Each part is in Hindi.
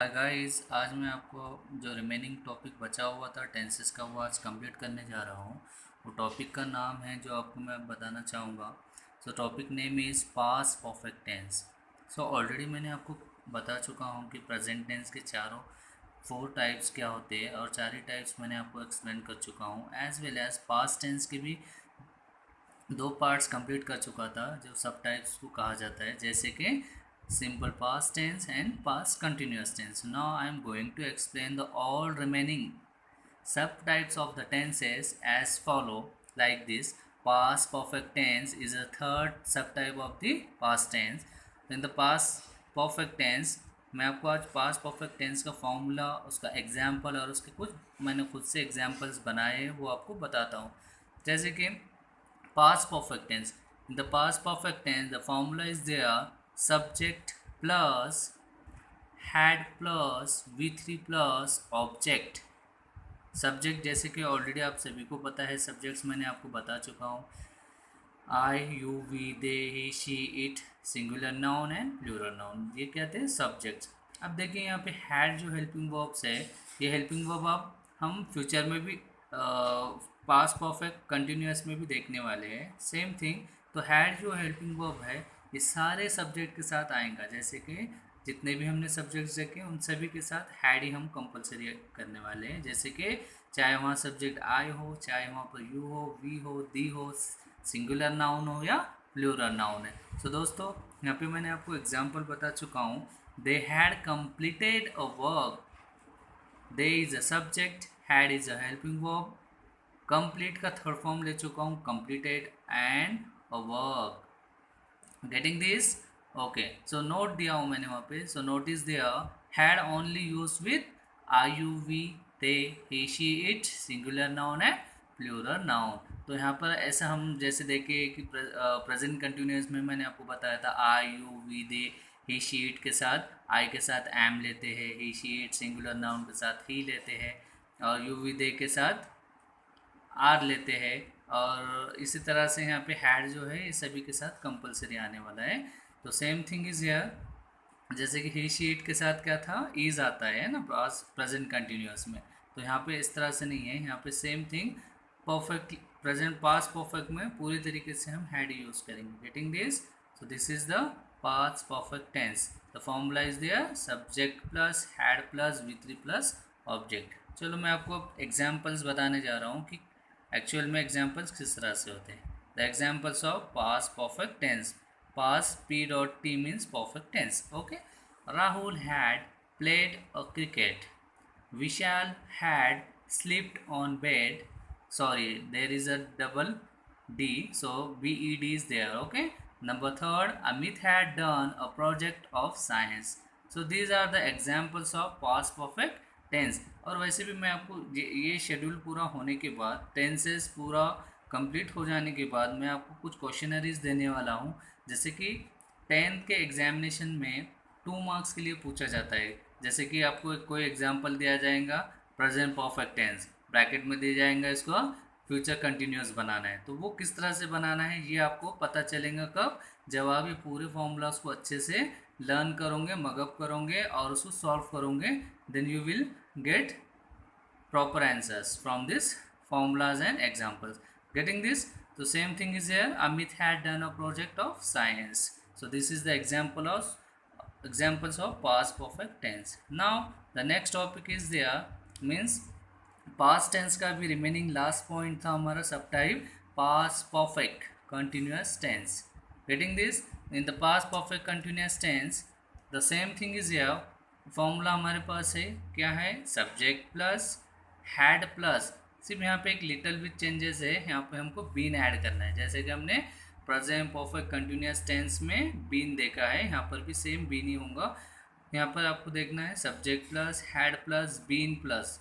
गाइस, आज मैं आपको जो रिमेनिंग टॉपिक बचा हुआ था टेंसेस का वो आज कंप्लीट करने जा रहा हूँ। वो टॉपिक का नाम है जो आपको मैं बताना चाहूँगा। So topic name is past perfect tense. So already मैंने आपको बता चुका हूँ कि प्रेजेंट टेंस के चारों 4 टाइप्स क्या होते हैं और चार ही टाइप्स मैंने आपको एक्सप्लेन कर चुका हूँ। As well as past tense के भी 2 पार्ट्स कंप्लीट कर चुका था जो सब टाइप्स को कहा जाता है, जैसे कि simple past tense and past continuous tense. Now I am going to explain the all remaining subtypes of the tenses as follow like this. Past perfect tense is a third subtype of the past tense. In the past perfect tense मैं आपको आज पास्ट परफेक्ट टेंस का फॉर्मूला, उसका एग्जाम्पल और उसके कुछ मैंने खुद से एग्जाम्पल्स बनाए हैं वो आपको बताता हूँ। जैसे कि past perfect tense. In the past perfect tense, the formula is there: subject plus had plus V3 plus object. Subject जैसे कि ऑलरेडी आप सभी को पता है, सब्जेक्ट्स मैंने आपको बता चुका हूँ। I, you, we, they, he, she, it, singular noun and plural noun, ये क्या थे? सब्जेक्ट्स। अब देखिए यहाँ पे हैड जो हेल्पिंग वर्ब्स है, ये हेल्पिंग वर्ब अब हम फ्यूचर में भी पास्ट परफेक्ट कंटिन्यूस में भी देखने वाले हैं। Same thing. तो हैड जो हेल्पिंग वर्ब है ये सारे सब्जेक्ट के साथ आएगा, जैसे कि जितने भी हमने सब्जेक्ट्स देखे उन सभी के साथ हैड ही हम कंपलसरी करने वाले हैं। जैसे कि चाहे वहाँ सब्जेक्ट आई हो, चाहे वहाँ पर यू हो, वी हो, दी हो, सिंगुलर नाउन हो या प्लूरल नाउन है। सो दोस्तों, यहाँ पे मैंने आपको एग्जांपल बता चुका हूँ। They had completed a work. They is a subject, had is a helping verb, complete का थर्ड फॉर्म ले चुका हूँ completed and a work. Getting this? Okay, so note दिया हूँ मैंने वहाँ पे। सो नोटिस दिया had only use with I, you, we, they, he, she, it, singular noun है, प्लूरल नाउन। तो यहाँ पर ऐसा हम जैसे देखे कि प्रेजेंट कंटिन्यूस में मैंने आपको बताया था I, you, we, they, he, she, it के साथ आई के साथ एम लेते हैं, he, she, it singular noun के साथ ही लेते हैं, और यू, वी, दे के साथ आर लेते हैं। और इसी तरह से यहाँ पे हैड जो है ये सभी के साथ कंपलसरी आने वाला है। तो सेम थिंग इज हियर, जैसे कि ही, शी, इट के साथ क्या था? इज आता है ना प्रेजेंट कंटिन्यूअस में। तो यहाँ पे इस तरह से नहीं है, यहाँ पे same thing perfect present past perfect में पूरी तरीके से हम हैड यूज करेंगे। Getting this? So this is the past perfect tense. The formula is there: subject plus had plus वी3 प्लस ऑब्जेक्ट। चलो मैं आपको एग्जाम्पल्स बताने जा रहा हूँ कि एक्चुअल में एग्जाम्पल्स किस तरह से होते हैं। The examples of past perfect tense. Past P dot T means perfect tense. Okay. Rahul had played a cricket. Vishal had slept on bed. Sorry, there is a double D, so BED is there. Okay. Number third, Amit had done a project of science. So these are the examples of past perfect tense. और वैसे भी मैं आपको ये शेड्यूल पूरा होने के बाद, टेंसेस पूरा कंप्लीट हो जाने के बाद मैं आपको कुछ क्वेश्चनरीज देने वाला हूँ। जैसे कि 10th के एग्जामिनेशन में 2 मार्क्स के लिए पूछा जाता है। जैसे कि आपको कोई एग्जांपल दिया जाएगा प्रेजेंट परफेक्ट टेंस, ब्रैकेट में दिया जाएगा इसको फ्यूचर कंटिन्यूस बनाना है, तो वो किस तरह से बनाना है ये आपको पता चलेगा कब? जब आप ये पूरे फॉर्मूलाज को अच्छे से लर्न करोगे, मगअप करोगे और उसको सॉल्व करोगे, then you will get proper answers from this formulas and examples. Getting this? The same thing is here. Amit had done a project of science. So this is the examples of past perfect tense. Now the next topic is there, means past tense का भी remaining last point था हमारा सब type past perfect continuous tense. Getting this? In the past perfect continuous tense, the same thing is here. Formula हमारे पास है, क्या है? सब्जेक्ट प्लस हैड प्लस, सिर्फ यहाँ पे एक लिटिल बिट चेंजेस है, यहाँ पे हमको बीन ऐड करना है। जैसे कि हमने प्रेजेंट परफेक्ट कंटिन्यूस टेंस में बीन देखा है, यहाँ पर भी सेम बीन ही होगा। यहाँ पर आपको देखना है subject plus had plus been plus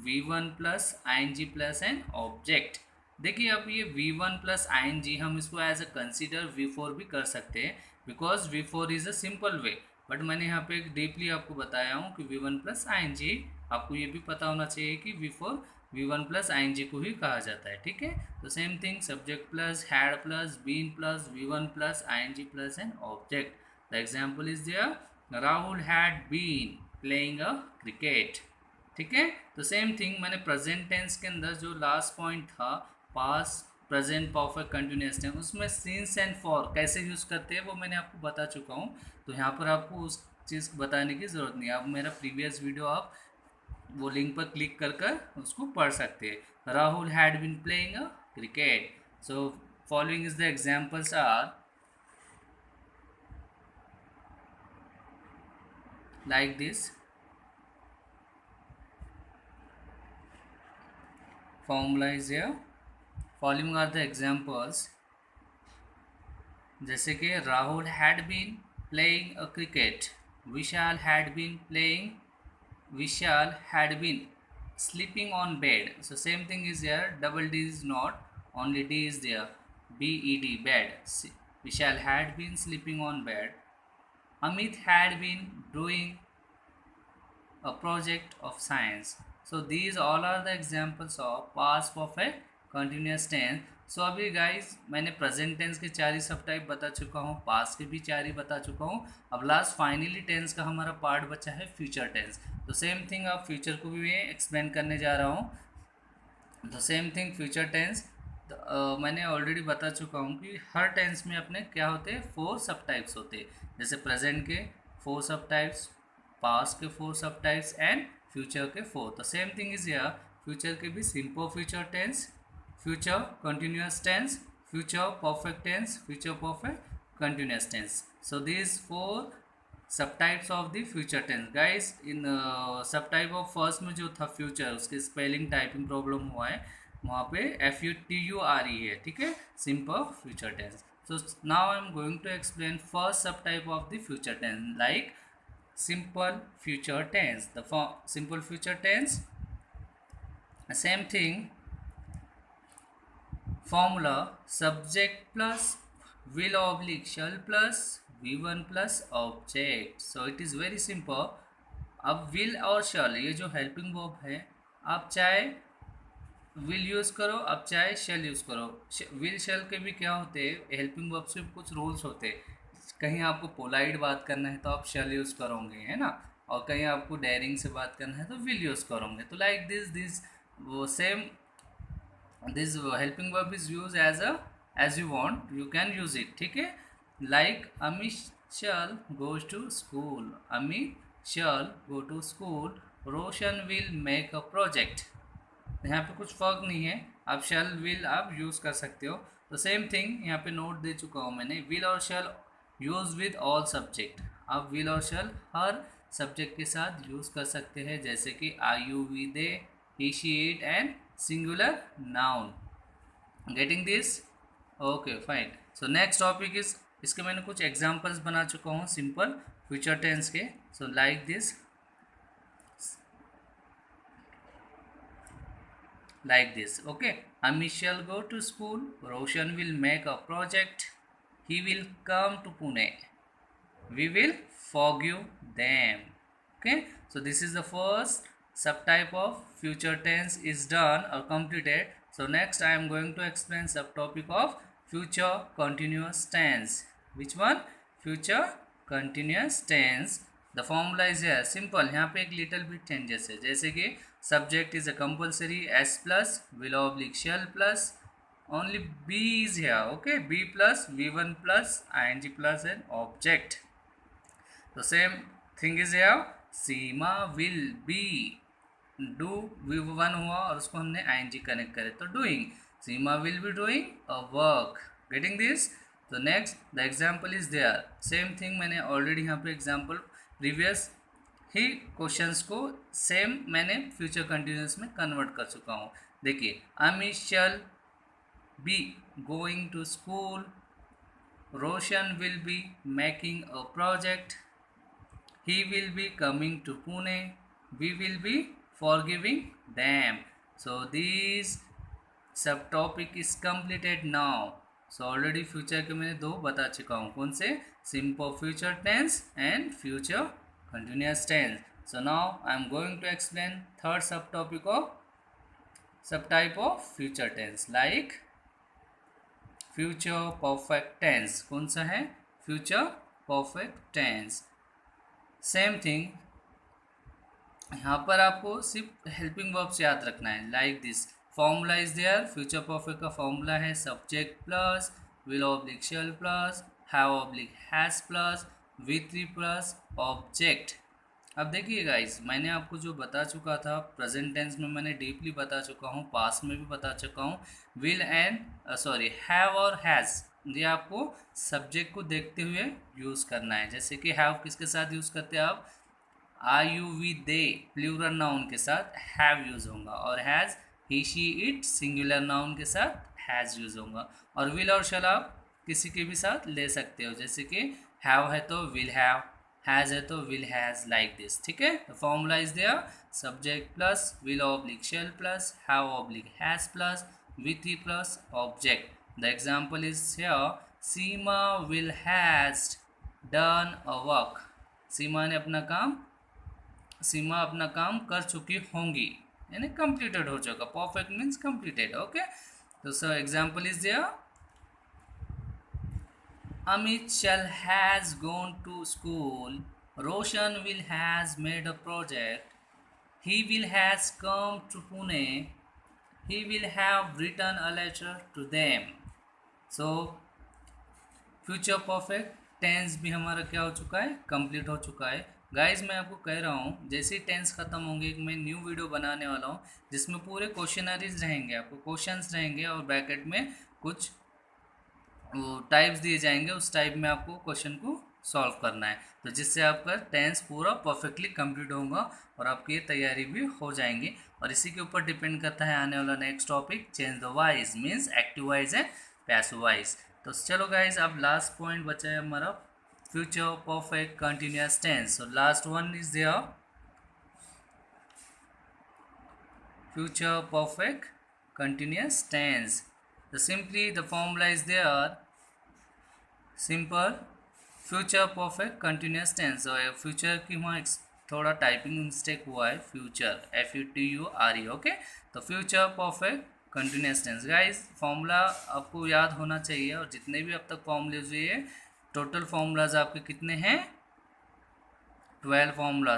V1 plus ING plus an object. देखिए अब ये V1 प्लस ING हम इसको एज अ कंसिडर V4 भी कर सकते हैं, because V4 is a simple way. But मैंने यहाँ पे एक डीपली आपको बताया हूँ कि V1 प्लस ING, आपको ये भी पता होना चाहिए कि V4 V1 प्लस ING को ही कहा जाता है। ठीक है, तो same thing subject plus had plus been plus V1 plus ING plus an object. The example is there: Rahul had been playing a cricket. ठीक है, तो सेम थिंग मैंने प्रेजेंट टेंस के अंदर जो लास्ट पॉइंट था past present perfect continuous tense, उसमें सिंस एंड फॉर कैसे यूज़ करते हैं वो मैंने आपको बता चुका हूँ। तो यहाँ पर आपको उस चीज़ बताने की ज़रूरत नहीं है। आप मेरा प्रीवियस वीडियो आप वो लिंक पर क्लिक कर कर उसको पढ़ सकते हैं। Rahul had been playing a cricket. So following is the examples are like this. Formula is here. Following are the examples. जैसे कि Rahul had been playing a cricket, Vishal had been playing, Vishal had been sleeping on bed. So same thing is here, double D is not, only D is there, bed, bed. Vishal had been sleeping on bed. Amit had been doing a project of science. So these all are the examples of past perfect continuous tense. सो अभी गाइज मैंने प्रेजेंट टेंस के 4 ही सब टाइप बता चुका हूँ, पास्ट के भी 4 ही बता चुका हूँ। अब लास्ट फाइनली टेंस का हमारा पार्ट बचा है फ्यूचर टेंस। तो सेम थिंग अब फ्यूचर को भी मैं एक्सप्लेन करने जा रहा हूँ। तो सेम थिंग फ्यूचर टेंस मैंने ऑलरेडी बता चुका हूँ कि हर टेंस में अपने क्या होते हैं, 4 सब टाइप्स होते हैं। जैसे प्रेजेंट के 4 सब टाइप्स, पास्ट के 4 सब टाइप्स एंड फ्यूचर के 4। तो same thing is here, future के भी simple future tense, future continuous tense, future perfect tense, future perfect continuous tense. So these 4 sub types of the future tense. Guys इन सब टाइप ऑफ फर्स्ट में जो था फ्यूचर, उसके स्पेलिंग टाइपिंग प्रॉब्लम हुआ है, वहाँ पे FUTURE है। ठीक है, simple future tense. So now I am going to explain first sub type of the future tense like simple future tense. The simple future tense, same thing, formula subject plus will oblique shall plus V1 plus object. So it is very simple. अब will और shall ये जो हेल्पिंग वर्ब है, आप चाहे विल यूज़ करो, अब चाहे शेल यूज़ करो। विल शेल के भी क्या होते हैं, हेल्पिंग वर्ब से कुछ रूल्स होते हैं। कहीं आपको पोलाइट बात करना है तो आप शेल यूज़ करोगे, है ना, और कहीं आपको डेयरिंग से बात करना है तो विल यूज़ करोगे। तो लाइक दिस वो same this helping verb is use as you want, you can use it. ठीक है, like Amit shall goes to school, Amit shall go to school, Roshan will make a project. यहाँ पे कुछ फर्क नहीं है, आप शैल विल आप यूज़ कर सकते हो। तो सेम थिंग यहाँ पे नोट दे चुका हूँ मैंने, विल और शैल यूज़ विद ऑल सब्जेक्ट। आप विल और शैल हर सब्जेक्ट के साथ यूज़ कर सकते हैं, जैसे कि I you we they he she it and singular noun. Getting this? Okay fine. So next topic is, इसके मैंने कुछ एग्जाम्पल्स बना चुका हूँ सिंपल फ्यूचर टेंस के। So like this, like this. Okay, Amit shall go to school, Roshan will make a project, he will come to Pune, we will forgive them. Okay, so this is the first subtype of future tense is done or completed. So next I am going to explain subtopic of future continuous tense. Which one? Future continuous tense. The formula is है सिंपल, यहाँ पे एक लिटिल बिट चेंजेस है, जैसे कि subject is a compulsory S plus will oblique shall plus only be is है। Okay, be plus V1 plus ING plus an object. तो सेम थिंग इज है, Seema will B, do V1 हुआ और उसको हमने ING कनेक्ट करे तो doing, Seema will be doing a work. Getting this? तो next the example is there, same thing मैंने ऑलरेडी यहाँ पे एग्जाम्पल प्रीवियस ही क्वेश्चंस को सेम मैंने फ्यूचर कंटिन्यूस में कन्वर्ट कर चुका हूँ। देखिए, Amit shall be going to school, Roshan will be making a project, he will be coming to Pune, we will be forgiving them. So this subtopic is completed now. So already future के मैंने 2 बता चुका हूँ, कौन से? Simple future tense and future continuous tense. So now I am going to explain third subtopic of subtype of future tense like future perfect tense. कौन सा है? Future perfect tense. Same thing, यहाँ पर आपको सिर्फ हेल्पिंग वर्ब्स याद रखना है, like this formula is there. Future perfect का फॉर्मूला है subject plus will oblique shall plus have oblique has plus V3 plus object. अब देखिए गाइस, मैंने आपको जो बता चुका था प्रेजेंट टेंस में मैंने डीपली बता चुका हूँ, पास्ट में भी बता चुका हूँ। विल एंड सॉरी हैव और हैज़, ये आपको सब्जेक्ट को देखते हुए यूज़ करना है। जैसे कि हैव किसके साथ यूज़ करते हैं आप, I you we they plural noun के साथ हैव यूज़ होगा, और has he she it singular noun के साथ हैज़ यूज़ होगा। और विल और शैल आप किसी के भी साथ ले सकते हो, जैसे कि हैव है तो विल हैव, हैज़ है तो विल हैज़, लाइक दिस। ठीक है, the formula is there subject plus will oblique shall plus have oblique has plus V3 plus object. The example is here Seema will has done a work. सीमा अपना काम कर चुकी होंगी, यानी कंप्लीटेड हो चुका। Perfect means completed. ओके, तो sir example is there Amit shall has gone to school. Roshan will has made a project. He will has come to Pune. He will have written a letter to them. So future perfect tense भी हमारा क्या हो चुका है, कंप्लीट हो चुका है। गाइज मैं आपको कह रहा हूँ जैसे ही टेंस खत्म होंगे एक मैं न्यू वीडियो बनाने वाला हूँ जिसमें पूरे क्वेश्चनरीज रहेंगे, आपको क्वेश्चंस रहेंगे और ब्रैकेट में कुछ टाइप्स दिए जाएंगे, उस टाइप में आपको क्वेश्चन को सॉल्व करना है, तो जिससे आपका टेंस पूरा परफेक्टली कंप्लीट होगा और आपकी तैयारी भी हो जाएंगी। और इसी के ऊपर डिपेंड करता है आने वाला next topic, change the voice means active voice and passive voice. तो चलो गाइज, अब लास्ट पॉइंट बचा है हमारा future perfect continuous tense. So last one is there future perfect continuous tense. So simply the formula is there, simple future perfect continuous tense. और फ्यूचर की वहाँ थोड़ा टाइपिंग मिस्टेक हुआ है, फ्यूचर FUTURE। ओके, तो future perfect continuous tense. Guys formula आपको याद होना चाहिए, और जितने भी अब तक फॉर्मूलेज हुए टोटल फॉर्मूलाज आपके कितने हैं, 12 फॉर्मूलाज।